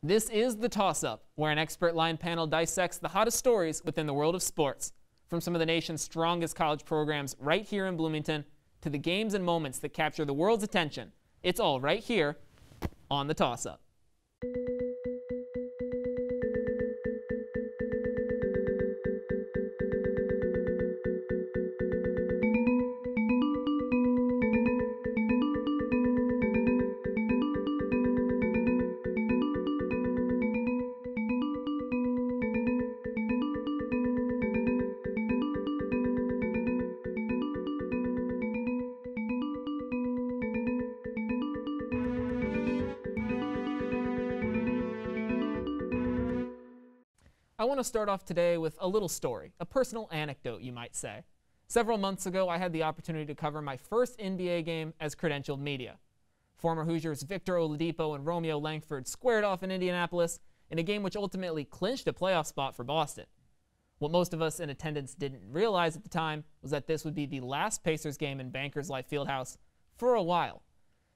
This is The Toss-Up, where an expert-line panel dissects the hottest stories within the world of sports, from some of the nation's strongest college programs right here in Bloomington to the games and moments that capture the world's attention. It's all right here on The Toss-Up. I want to start off today with a little story, a personal anecdote, you might say. Several months ago, I had the opportunity to cover my first NBA game as credentialed media. Former Hoosiers Victor Oladipo and Romeo Langford squared off in Indianapolis in a game which ultimately clinched a playoff spot for Boston. What most of us in attendance didn't realize at the time was that this would be the last Pacers game in Bankers Life Fieldhouse for a while.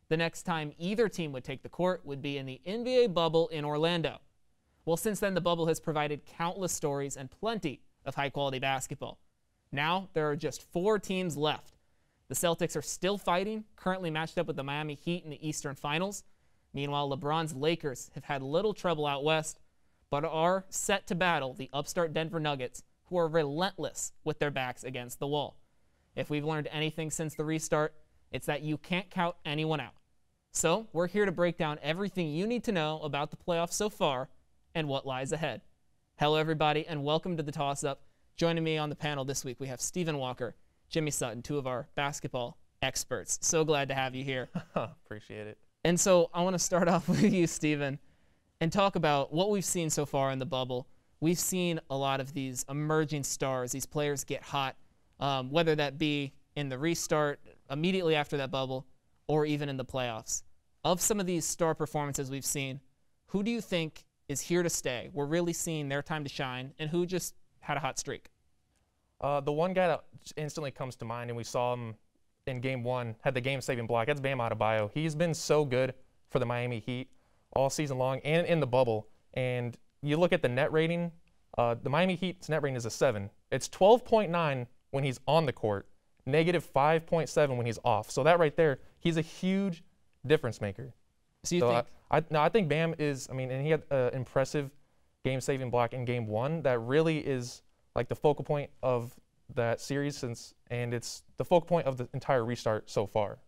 The next time either team would take the court would be in the NBA bubble in Orlando. Well, since then, the bubble has provided countless stories and plenty of high-quality basketball. Now, there are just 4 teams left. The Celtics are still fighting, currently matched up with the Miami Heat in the Eastern Finals. Meanwhile, LeBron's Lakers have had little trouble out west, but are set to battle the upstart Denver Nuggets, who are relentless with their backs against the wall. If we've learned anything since the restart, it's that you can't count anyone out. So, we're here to break down everything you need to know about the playoffs so far and what lies ahead. Hello, everybody, and welcome to The Toss-Up. Joining me on the panel this week, we have Stephen Walker, Jimmy Sutton, 2 of our basketball experts. So glad to have you here. Appreciate it. And so I want to start off with you, Stephen, and talk about what we've seen so far in the bubble. We've seen a lot of these emerging stars, these players get hot, whether that be in the restart, immediately after that bubble, or even in the playoffs. Of some of these star performances we've seen, who do you think is here to stay? We're really seeing their time to shine, and who just had a hot streak? The one guy that instantly comes to mind, and we saw him in Game 1, had the game-saving block, that's Bam Adebayo. He's been so good for the Miami Heat all season long and in the bubble. And you look at the net rating, the Miami Heat's net rating is a 7. It's 12.9 when he's on the court, negative 5.7 when he's off. So that right there, he's a huge difference maker. So you think? I think Bam is, and he had an impressive game-saving block in Game 1 that really is like the focal point of that series, and it's the focal point of the entire restart so far.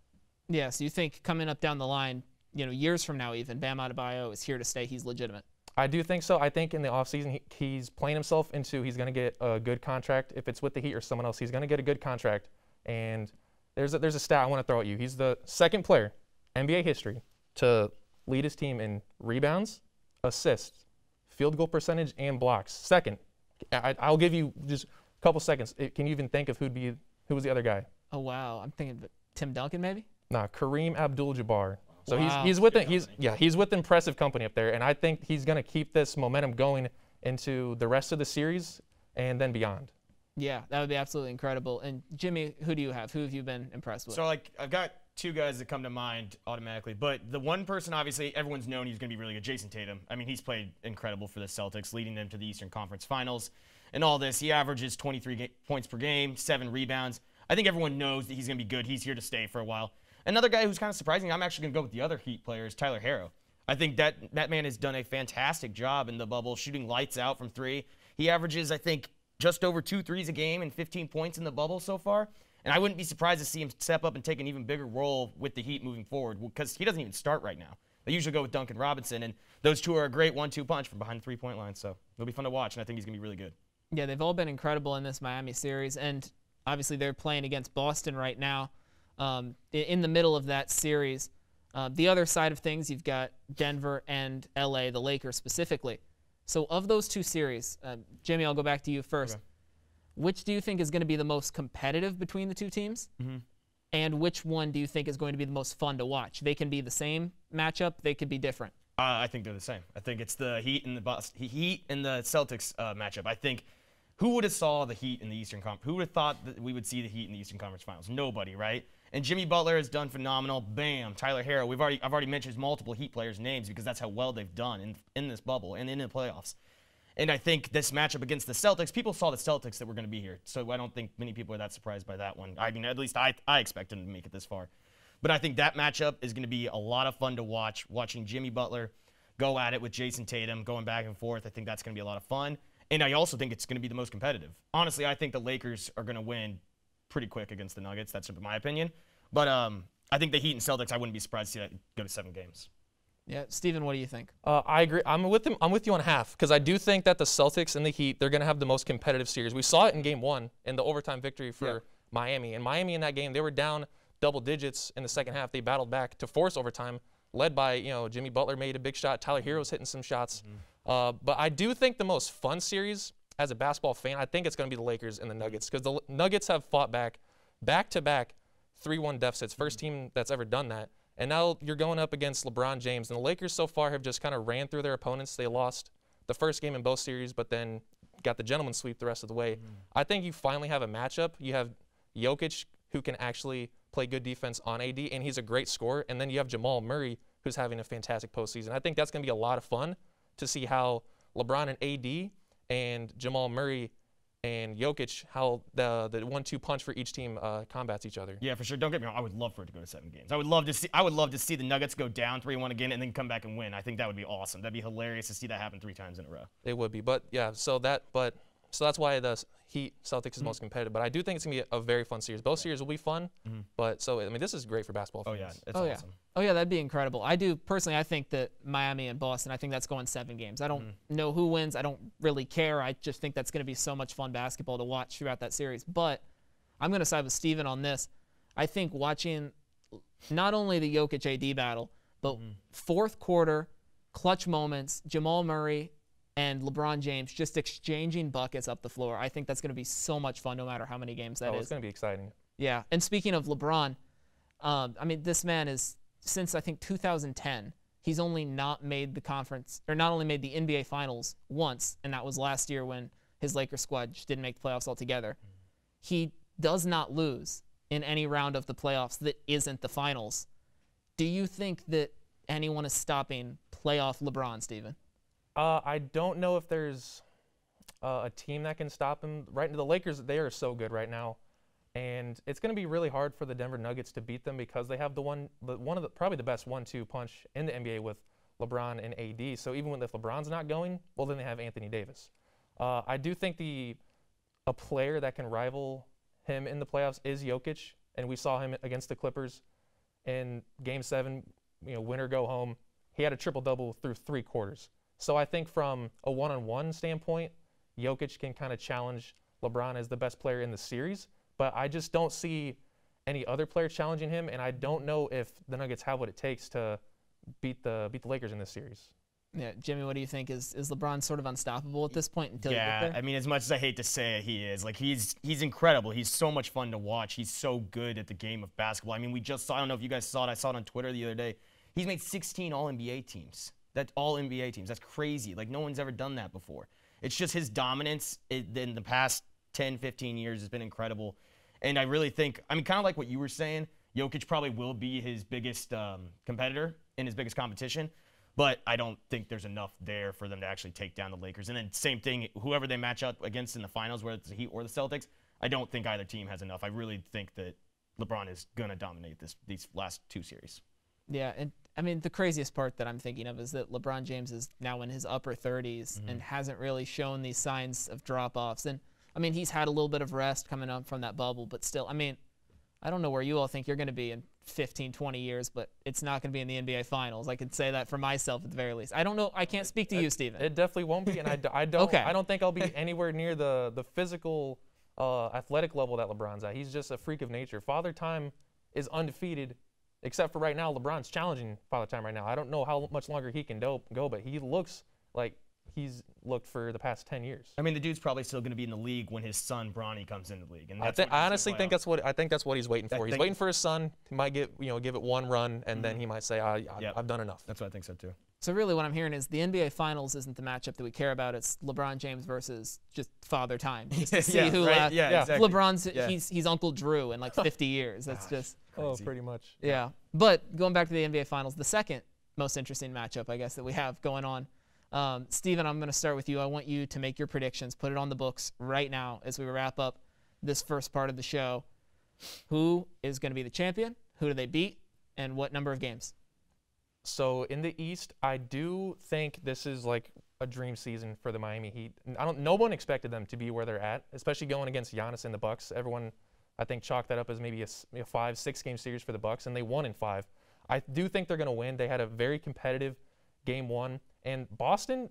Yeah, so you think coming up down the line, years from now even, Bam Adebayo is here to stay, he's legitimate? I do think so. I think in the offseason, he's playing himself into he's going to get a good contract. If it's with the Heat or someone else, he's going to get a good contract. And there's a stat I want to throw at you. He's the second player, NBA history, to lead his team in rebounds, assists, field goal percentage, and blocks. Second, I'll give you just a couple seconds. Can you even think of who was the other guy? Oh wow, I'm thinking Tim Duncan maybe. Nah, Kareem Abdul-Jabbar. So wow. he's with impressive company up there, and I think he's going to keep this momentum going into the rest of the series and then beyond. Yeah, that would be absolutely incredible. And Jimmy, who do you have? Who have you been impressed with? So I've got 2 guys that come to mind automatically, but the one person obviously everyone's known he's going to be really good, Jason Tatum. He's played incredible for the Celtics, leading them to the Eastern Conference Finals and all this. He averages 23 points per game, 7 rebounds. I think everyone knows that he's going to be good. He's here to stay for a while. Another guy who's kind of surprising, I'm actually going to go with the other Heat player, is Tyler Herro. I think that man has done a fantastic job in the bubble, shooting lights out from 3. He averages, I think, just over 2 threes a game and 15 points in the bubble so far. And I wouldn't be surprised to see him step up and take an even bigger role with the Heat moving forward, because he doesn't even start right now. They usually go with Duncan Robinson, and those 2 are a great 1-2 punch from behind the 3-point line. So it'll be fun to watch, and I think he's going to be really good. Yeah, they've all been incredible in this Miami series, and obviously they're playing against Boston right now. In the middle of that series, the other side of things, you've got Denver and LA, the Lakers specifically. So of those 2 series, Jimmy, I'll go back to you first. Okay. Which do you think is going to be the most competitive between the 2 teams? Mm-hmm. And which one do you think is going to be the most fun to watch? They can be the same matchup. They could be different. I think they're the same. I think it's the Heat and the Celtics matchup. I think who would have saw the Heat in the Eastern Conference? Who would have thought that we would see the Heat in the Eastern Conference Finals? Nobody, right? And Jimmy Butler has done phenomenal. Bam, Tyler Hero. I've already mentioned multiple Heat players' names because that's how well they've done in this bubble and in the playoffs. And I think this matchup against the Celtics, people saw the Celtics that were going to be here. So I don't think many people are that surprised by that one. I mean, at least I expected them to make it this far. But I think that matchup is going to be a lot of fun to watch, watching Jimmy Butler go at it with Jason Tatum, going back and forth. I think that's going to be a lot of fun. And I also think it's going to be the most competitive. Honestly, I think the Lakers are going to win pretty quick against the Nuggets. That's my opinion. But I think the Heat and Celtics, I wouldn't be surprised to see that go to 7 games. Yeah, Steven, what do you think? I agree. I'm with you on half because I do think that the Celtics and the Heat, they're going to have the most competitive series. We saw it in Game 1 in the overtime victory for Miami. And Miami in that game, they were down double digits in the second half. They battled back to force overtime, led by, Jimmy Butler made a big shot. Tyler Hero's hitting some shots. But I do think the most fun series as a basketball fan, I think it's going to be the Lakers and the Nuggets because the Nuggets have fought back-to-back 3-1 deficits. First team that's ever done that. And now you're going up against LeBron James. And the Lakers so far have just kind of ran through their opponents. They lost the first game in both series, but then got the gentleman sweep the rest of the way. I think you finally have a matchup. You have Jokic, who can actually play good defense on AD, and he's a great scorer. And then you have Jamal Murray, who's having a fantastic postseason. I think that's going to be a lot of fun to see how LeBron and AD and Jamal Murray and Jokic, how the 1-2 punch for each team combats each other. Yeah, for sure. Don't get me wrong. I would love for it to go to 7 games. I would love to see the Nuggets go down 3-1 again and then come back and win. I think that would be awesome. That'd be hilarious to see that happen 3 times in a row. It would be, but yeah. So that's why the Heat Celtics is most competitive. But I do think it's gonna be a very fun series. Both series will be fun. But I mean, this is great for basketball fans. Oh yeah, it's awesome. Oh yeah, that'd be incredible. I do personally. I think that Miami and Boston. I think that's going 7 games. I don't know who wins. I don't really care. I just think that's going to be so much fun basketball to watch throughout that series. But I'm going to side with Steven on this. I think watching not only the Jokic AD battle, but fourth quarter clutch moments, Jamal Murray and LeBron James just exchanging buckets up the floor. I think that's going to be so much fun, no matter how many games that is. It's going to be exciting. Yeah. And speaking of LeBron, I mean, this man is. Since I think 2010, he's only not made the conference, or not only made the NBA Finals once, and that was last year when his Lakers squad just didn't make the playoffs altogether. He does not lose in any round of the playoffs that isn't the finals. Do you think that anyone is stopping playoff LeBron, Steven? I don't know if there's a team that can stop him. Right now, the Lakers, they are so good right now. And it's going to be really hard for the Denver Nuggets to beat them because they have probably the best 1-2 punch in the NBA with LeBron and AD. So even if LeBron's not going, well, then they have Anthony Davis. I do think a player that can rival him in the playoffs is Jokic, and we saw him against the Clippers in Game 7, win or go home. He had a triple-double through 3 quarters. So I think from a one-on-one standpoint, Jokic can kind of challenge LeBron as the best player in the series. But I just don't see any other player challenging him, and I don't know if the Nuggets have what it takes to beat the Lakers in this series. Yeah, Jimmy, what do you think? Is LeBron sort of unstoppable at this point until you get there? I mean, as much as I hate to say it, he is. Like, he's incredible. He's so much fun to watch. He's so good at the game of basketball. I mean, we just saw, I don't know if you guys saw it. I saw it on Twitter the other day. He's made 16 All-NBA teams. That's All-NBA teams. That's crazy. Like, no one's ever done that before. It's just his dominance in the past 10, 15 years has been incredible. And I really think, I mean, kind of like what you were saying, Jokic probably will be his biggest competitor in his biggest competition. But I don't think there's enough there for them to actually take down the Lakers. And then same thing, whoever they match up against in the finals, whether it's the Heat or the Celtics, I don't think either team has enough. I really think that LeBron is going to dominate these last 2 series. Yeah, and I mean, the craziest part that I'm thinking of is that LeBron James is now in his upper 30s and hasn't really shown these signs of drop-offs. And, I mean, he's had a little bit of rest coming up from that bubble, but still, I mean, I don't know where you all think you're going to be in 15, 20 years, but it's not going to be in the NBA Finals. I could say that for myself at the very least. I don't know. I can't speak to you, Steven. It definitely won't be, and I don't think I'll be anywhere near the physical, athletic level that LeBron's at. He's just a freak of nature. Father Time is undefeated, except for right now. LeBron's challenging Father Time right now. I don't know how much longer he can go, but he looks like he's looked for the past 10 years. I mean, the dude's probably still going to be in the league when his son Bronny comes in the league. And I honestly think that's what he's waiting for. He's waiting for his son. He might give it one run, and then he might say, I've done enough. That's what I think so too. So really what I'm hearing is the NBA Finals isn't the matchup that we care about. It's LeBron James versus just Father Time. Just to see who left. Yeah, exactly. LeBron's, he's Uncle Drew in like 50 years. That's just crazy. Pretty much. Yeah. But going back to the NBA Finals, the second most interesting matchup, I guess, that we have going on. Steven, I'm going to start with you. I want you to make your predictions. Put it on the books right now as we wrap up this first part of the show. Who is going to be the champion? Who do they beat? And what number of games? So in the East, I do think this is like a dream season for the Miami Heat. No one expected them to be where they're at, especially going against Giannis and the Bucks. Everyone, I think, chalked that up as maybe a 5-6 game series for the Bucks, and they won in 5. I do think they're going to win. They had a very competitive game 1, and Boston,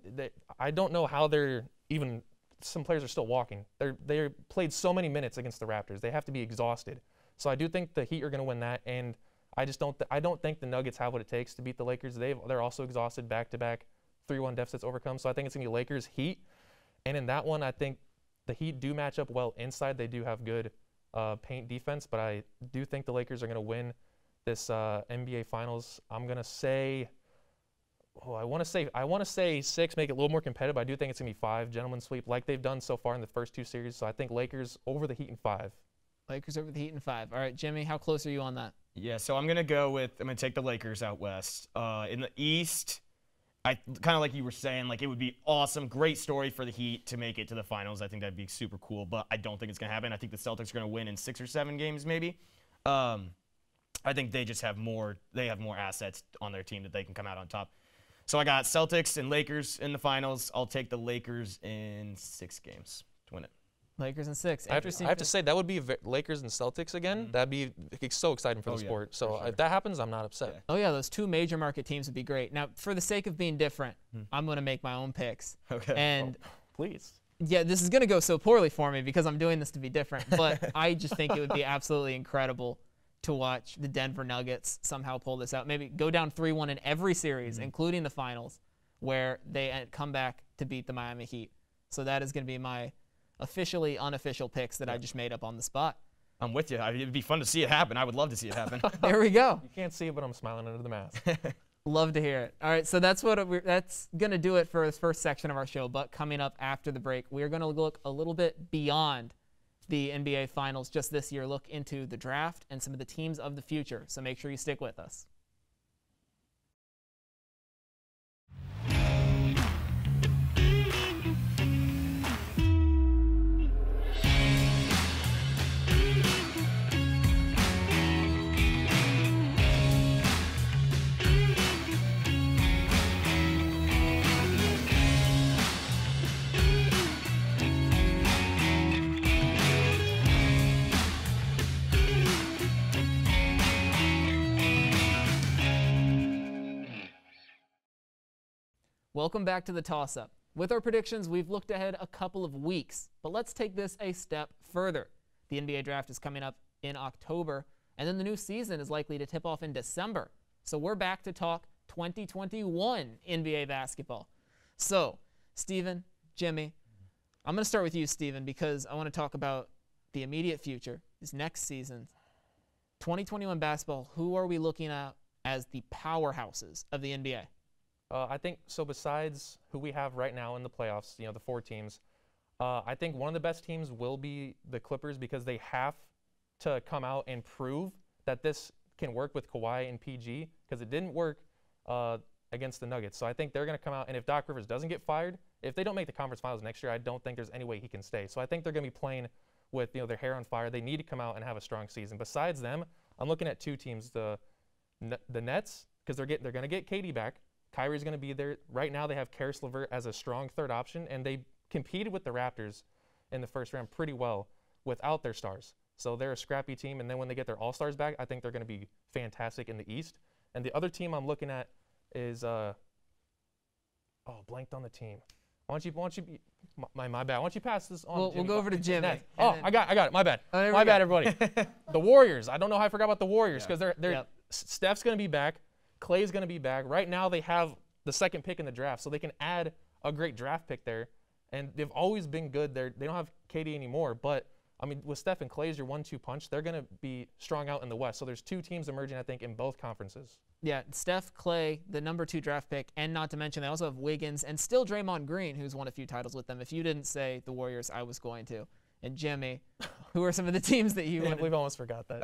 I don't know how they're even. Some players are still walking. They played so many minutes against the Raptors. They have to be exhausted. So I do think the Heat are going to win that, and I don't think the Nuggets have what it takes to beat the Lakers. They're also exhausted, back-to-back 3-1 deficits overcome. So I think it's going to be Lakers, Heat. And in that one, I think the Heat do match up well inside. They do have good paint defense, but I do think the Lakers are going to win this NBA Finals. I'm going to say, I want to say 6, make it a little more competitive. But I do think it's going to be 5, gentlemen's sweep, like they've done so far in the first 2 series. So I think Lakers over the Heat in 5. Lakers over the Heat in 5. All right, Jimmy, how close are you on that? Yeah, so I'm going to take the Lakers out west. In the East, I kind of like you were saying, like it would be awesome, great story for the Heat to make it to the finals. I think that'd be super cool, but I don't think it's going to happen. I think the Celtics are going to win in 6 or 7 games maybe. I think they just have more assets on their team that they can come out on top. So I got Celtics and Lakers in the finals. I'll take the Lakers in 6 games to win it. Lakers in 6. I have to say, that would be Lakers and Celtics again. That'd be so exciting for the sport. So if that happens, I'm not upset. Yeah. Oh, yeah, those 2 major market teams would be great. Now, for the sake of being different, I'm going to make my own picks. Okay. And please. Yeah, this is going to go so poorly for me because I'm doing this to be different. But I just think it would be absolutely incredible to watch the Denver Nuggets somehow pull this out. Maybe go down 3-1 in every series, including the finals, where they come back to beat the Miami Heat. So that is going to be my officially unofficial picks that I just made up on the spot. I'm with you. It'd be fun to see it happen. I would love to see it happen. There we go. You can't see it, but I'm smiling under the mask. Love to hear it. All right, so that's going to do it for this first section of our show. But coming up after the break, we are going to look a little bit beyond the NBA Finals just this year, look into the draft and some of the teams of the future. So make sure you stick with us. Welcome back to the Toss-Up. With our predictions, we've looked ahead a couple of weeks, but let's take this a step further. The NBA draft is coming up in October, and then the new season is likely to tip off in December. So we're back to talk 2021 NBA basketball. So, Steven, Jimmy, I'm going to start with you, Steven, because I want to talk about the immediate future, this next season. 2021 basketball, who are we looking at as the powerhouses of the NBA? I think so. Besides who we have right now in the playoffs, the 4 teams, I think one of the best teams will be the Clippers because they have to come out and prove that this can work with Kawhi and PG because it didn't work against the Nuggets. So I think they're going to come out, and if Doc Rivers doesn't get fired, if they don't make the conference finals next year, I don't think there's any way he can stay. So I think they're going to be playing with their hair on fire. They need to come out and have a strong season. Besides them, I'm looking at 2 teams: the Nets because they're going to get KD back. Kyrie's going to be there. Right now they have Karis LeVert as a strong third option, and they competed with the Raptors in the first round pretty well without their stars. So they're a scrappy team, and then when they get their all-stars back, I think they're going to be fantastic in the East. And the other team I'm looking at is blanked on the team. Why don't you my bad. Why don't you pass this on? We'll go over to Jimmy. I got it. My bad. My bad, everybody. The Warriors. I don't know how I forgot about the Warriors because they're Steph's going to be back. Clay's going to be back. Right now they have the second pick in the draft, so they can add a great draft pick there, and they've always been good. They don't have KD anymore, but I mean, with Steph and Clay as your 1-2 punch, they're going to be strong out in the West. So there's 2 teams emerging, I think, in both conferences. Yeah, Steph, Clay, the number 2 draft pick, and not to mention they also have Wiggins and still Draymond Green, who's won a few titles with them. If you didn't say the Warriors, I was going to. And Jimmy, who are some of the teams that you? We've almost forgot that.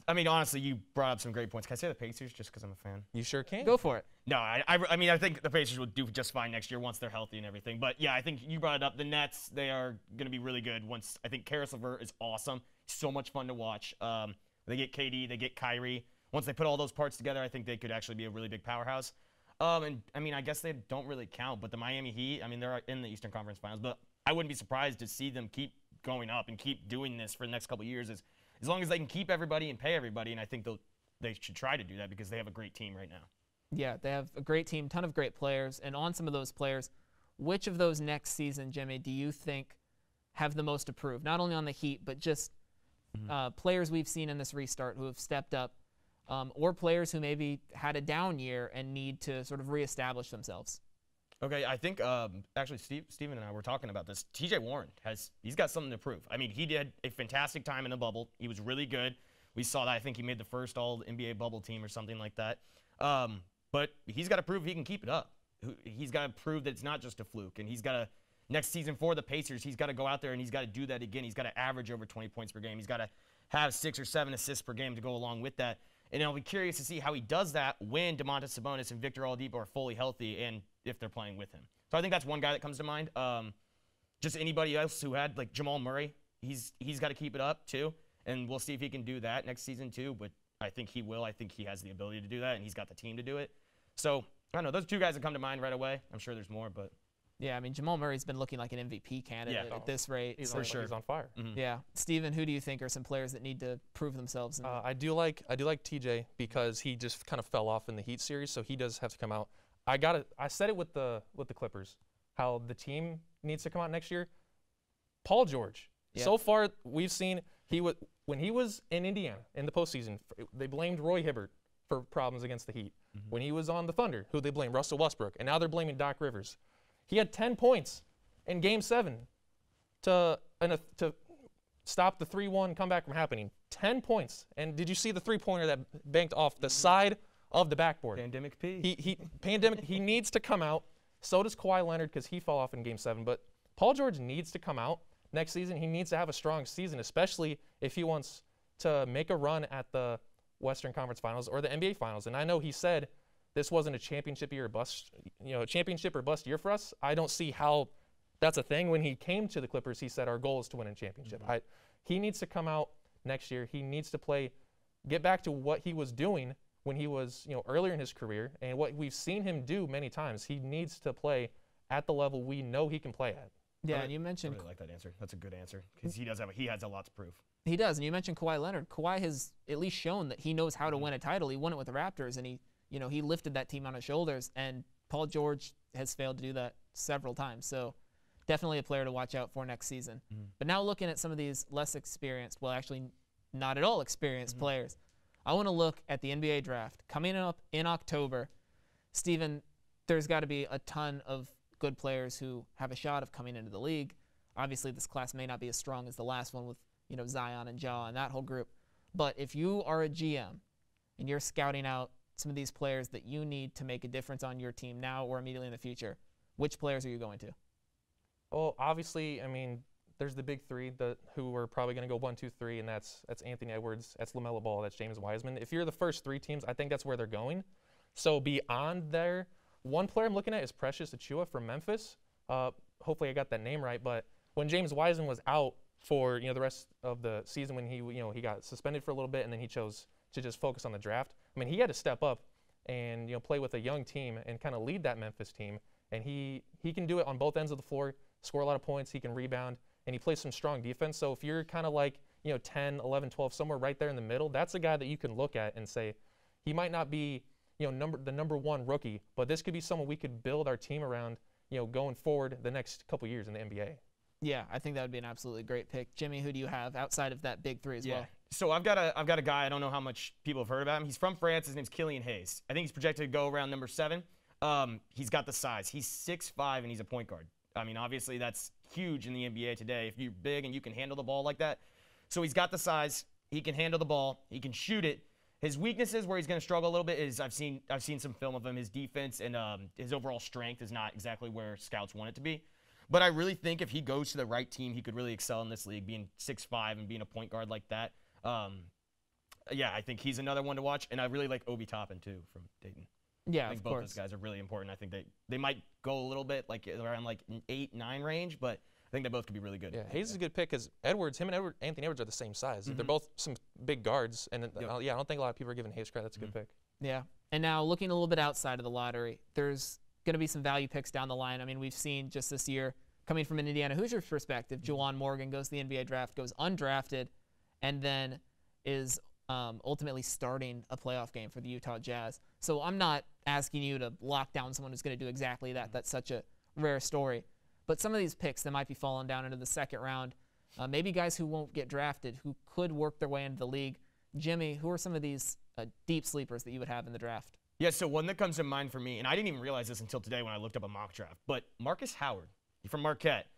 I mean, honestly, you brought up some great points. Can I say the Pacers just because I'm a fan? You sure can. Go for it. No, I mean, I think the Pacers will do just fine next year once they're healthy and everything. But yeah, I think you brought it up. The Nets, they are going to be really good once. I think Karis LeVert is awesome. So much fun to watch. They get KD, they get Kyrie. Once they put all those parts together, I think they could actually be a really big powerhouse. And I mean, I guess they don't really count, but the Miami Heat, I mean, they're in the Eastern Conference Finals. But I wouldn't be surprised to see them keep going up and keep doing this for the next couple of years as long as they can keep everybody and pay everybody. And I think they should try to do that because they have a great team right now. Yeah, they have a great team, ton of great players. And on some of those players, which of those next season, Jimmy, do you think have the most to prove? Not only on the Heat, but just players we've seen in this restart who have stepped up, or players who maybe had a down year and need to sort of reestablish themselves. Okay, I think actually Steven and I were talking about this. TJ Warren he's got something to prove. I mean, he did a fantastic time in the bubble. He was really good. We saw that. I think he made the first All-NBA bubble team or something like that. But he's got to prove he can keep it up. He's got to prove that it's not just a fluke. And he's got to, next season for the Pacers, he's got to go out there and he's got to do that again. He's got to average over 20 points per game. He's got to have 6 or 7 assists per game to go along with that. And I'll be curious to see how he does that when Domantas Sabonis and Victor Oladipo are fully healthy and if they're playing with him. So I think that's one guy that comes to mind. Just anybody else who had, like Jamal Murray, he's got to keep it up too. And we'll see if he can do that next season too. But I think he will. I think he has the ability to do that, and he's got the team to do it. So I don't know. Those 2 guys that come to mind right away. I'm sure there's more, but. Yeah, I mean, Jamal Murray's been looking like an MVP candidate at this rate. For sure. He's on fire. Mm-hmm. Yeah. Steven, who do you think are some players that need to prove themselves? I do like TJ because he just kind of fell off in the Heat series, so he does have to come out. I said it with the Clippers, how the team needs to come out next year. Paul George. Yeah. So far, we've seen when he was in Indiana in the postseason, they blamed Roy Hibbert for problems against the Heat. Mm-hmm. When he was on the Thunder, who they blamed? Russell Westbrook. And now they're blaming Doc Rivers. He had 10 points in Game 7 to stop the 3-1 comeback from happening. 10 points. And did you see the three-pointer that banked off the side of the backboard? Pandemic P. He needs to come out. So does Kawhi Leonard because he fell off in Game 7. But Paul George needs to come out next season. He needs to have a strong season, especially if he wants to make a run at the Western Conference Finals or the NBA Finals. And I know he said this wasn't a championship year or bust, championship or bust year for us. I don't see how that's a thing. When he came to the Clippers, he said our goal is to win a championship. Mm-hmm. He needs to come out next year. He needs to get back to what he was doing when he was, earlier in his career, and what we've seen him do many times. He needs to play at the level we know he can play at. Yeah, and you mentioned. I really like that answer. That's a good answer because he has a lot to prove. He does, and you mentioned Kawhi Leonard. Kawhi has at least shown that he knows how to win a title. He won it with the Raptors, and he lifted that team on his shoulders. And Paul George has failed to do that several times. So definitely a player to watch out for next season. Mm-hmm. But now looking at some of these less experienced, well, actually not at all experienced players, I want to look at the NBA draft coming up in October. Steven, there's got to be a ton of good players who have a shot of coming into the league. Obviously, this class may not be as strong as the last one with Zion and Ja and that whole group. But if you are a GM and you're scouting out some of these players that you need to make a difference on your team now or immediately in the future, which players are you going to? Well, obviously, I mean, there's the big 3 who are probably going to go 1, 2, 3, and that's Anthony Edwards, that's LaMelo Ball, that's James Wiseman. If you're the first 3 teams, I think that's where they're going. So beyond there, one player I'm looking at is Precious Achiuwa from Memphis. Hopefully I got that name right, but when James Wiseman was out for the rest of the season, when he got suspended for a little bit and then he chose to just focus on the draft, I mean, he had to step up and play with a young team and kind of lead that Memphis team. And he can do it on both ends of the floor, score a lot of points, he can rebound, and he plays some strong defense. So if you're kind of like 10, 11, 12, somewhere right there in the middle, that's a guy that you can look at and say he might not be the number 1 rookie, but this could be someone we could build our team around going forward the next couple years in the NBA. Yeah, I think that would be an absolutely great pick. Jimmy, who do you have outside of that big 3 as well? So I've got a guy, I don't know how much people have heard about him. He's from France. His name's Killian Hayes. I think he's projected to go around number 7. He's got the size. He's 6'5", and he's a point guard. I mean, obviously that's huge in the NBA today. If you're big and you can handle the ball like that. So he's got the size. He can handle the ball. He can shoot it. His weaknesses where he's going to struggle a little bit is I've seen some film of him. His defense and his overall strength is not exactly where scouts want it to be. But I really think if he goes to the right team, he could really excel in this league, being 6'5" and being a point guard like that. Yeah, I think he's another one to watch. And I really like Obi Toppin, too, from Dayton. Yeah, I think of both course. those guys are really important. I think they might go a little bit like around like 8-9 range, but I think they both could be really good. Yeah, Hayes is a good pick because him and Anthony Edwards are the same size. They're both some big guards, and yeah, I don't think a lot of people are giving Hayes credit. That's a good pick. Yeah, and now looking a little bit outside of the lottery, there's going to be some value picks down the line. I mean, we've seen just this year, coming from an Indiana Hoosiers perspective, Juwan Morgan goes to the NBA draft, goes undrafted, and then is ultimately starting a playoff game for the Utah Jazz. So I'm not asking you to lock down someone who's going to do exactly that. That's such a rare story. But some of these picks that might be falling down into the second round, maybe guys who won't get drafted, who could work their way into the league. Jimmy, who are some of these deep sleepers that you would have in the draft? Yeah, so one that comes to mind for me, and I didn't even realize this until today when I looked up a mock draft, but Marcus Howard from Marquette.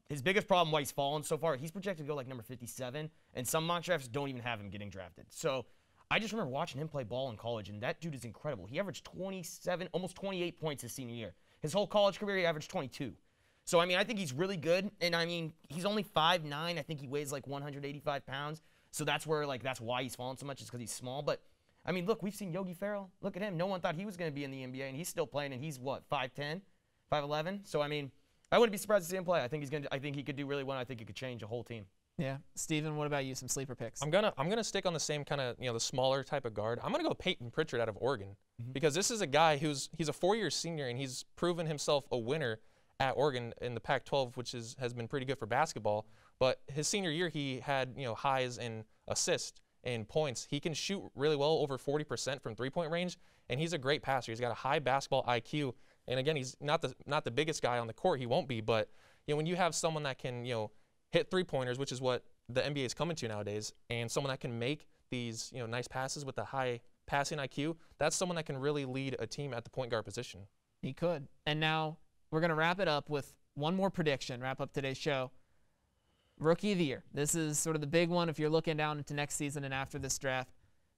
His biggest problem why he's fallen so far, he's projected to go like number 57, and some mock drafts don't even have him getting drafted. So I just remember watching him play ball in college, and that dude is incredible. He averaged 27, almost 28 points his senior year. His whole college career, he averaged 22. So, I mean, I think he's really good, and I mean, he's only 5'9". I think he weighs like 185 pounds. So that's where, like, that's why he's fallen so much is because he's small. But, I mean, look, we've seen Yogi Ferrell. Look at him. No one thought he was going to be in the NBA, and he's still playing, and he's, what, 5'10", 5'11"? So, I mean, I wouldn't be surprised to see him play. I think he could do really well. I think he could change a whole team. Yeah. Steven, what about you? Some sleeper picks? I'm gonna stick on the same kind of the smaller type of guard. I'm gonna go Peyton Pritchard out of Oregon because this is a guy he's a 4-year senior and he's proven himself a winner at Oregon in the Pac-12, which has been pretty good for basketball. But his senior year he had highs in assists and points. He can shoot really well, over 40% from 3-point range, and he's a great passer. He's got a high basketball IQ. And again, he's not the biggest guy on the court. He won't be, but when you have someone that can hit 3-pointers, which is what the NBA is coming to nowadays, and someone that can make these nice passes with a high passing IQ, that's someone that can really lead a team at the point guard position. He could. And now we're going to wrap it up with one more prediction, wrap up today's show. Rookie of the Year. This is sort of the big one if you're looking down into next season and after this draft.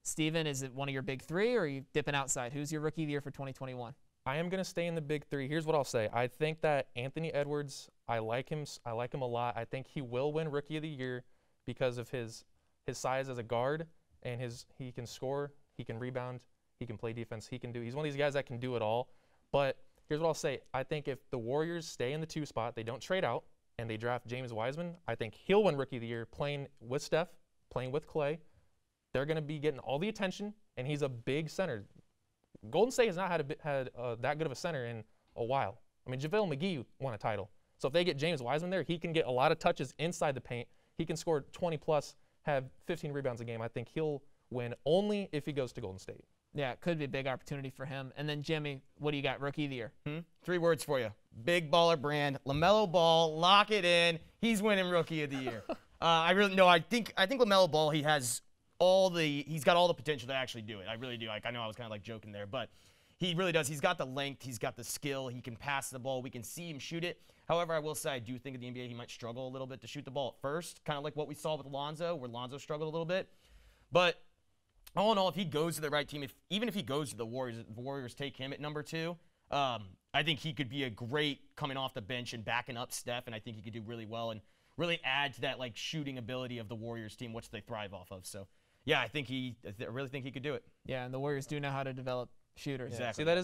Steven, is it one of your big three, or are you dipping outside? Who's your Rookie of the Year for 2021? I am going to stay in the big three. Here's what I'll say. I think that Anthony Edwards, I like him a lot. I think he will win Rookie of the Year because of his size as a guard and he can score, he can rebound, he can play defense, he's one of these guys that can do it all. But here's what I'll say. I think if the Warriors stay in the 2 spot, they don't trade out, and they draft James Wiseman, I think he'll win Rookie of the Year playing with Steph, playing with Clay. They're going to be getting all the attention, and he's a big center. Golden State has not had that good of a center in a while. I mean, JaVale McGee won a title. So if they get James Wiseman there, he can get a lot of touches inside the paint. He can score 20-plus, have 15 rebounds a game. I think he'll win only if he goes to Golden State. Yeah, it could be a big opportunity for him. And then, Jimmy, what do you got? Rookie of the Year. 3 words for you. Big baller brand. LaMelo Ball. Lock it in. He's winning Rookie of the Year. I think LaMelo Ball, he's got all the potential to actually do it. I really do. I know I was kind of like joking there, but he really does. He's got the length. He's got the skill. He can pass the ball. We can see him shoot it. However, I will say I do think in the NBA he might struggle a little bit to shoot the ball at first, kind of like what we saw with Lonzo, where Lonzo struggled a little bit. But all in all, if he goes to the right team, even if he goes to the Warriors take him at number 2, I think he could be a great coming off the bench and backing up Steph, and I think he could do really well and really add to that like shooting ability of the Warriors team, which they thrive off of. So, yeah, I really think he could do it. Yeah, and the Warriors do know how to develop shooters. Yeah. Exactly. See, that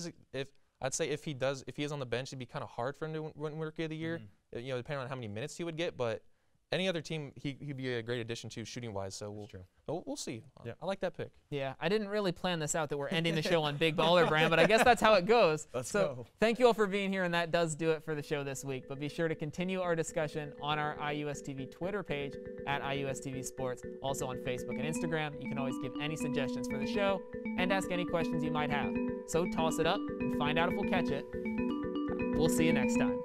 is if he is on the bench, it'd be kind of hard for him to win Rookie of the Year. Depending on how many minutes he would get, but any other team, he'd be a great addition to shooting-wise. So we'll see. Yeah. I like that pick. Yeah, I didn't really plan this out that we're ending the show on Big Baller Brand, but I guess that's how it goes. Let's go. Thank you all for being here, and that does do it for the show this week. But be sure to continue our discussion on our IUSTV Twitter page at IUSTV Sports, also on Facebook and Instagram. You can always give any suggestions for the show and ask any questions you might have. So toss it up and find out if we'll catch it. We'll see you next time.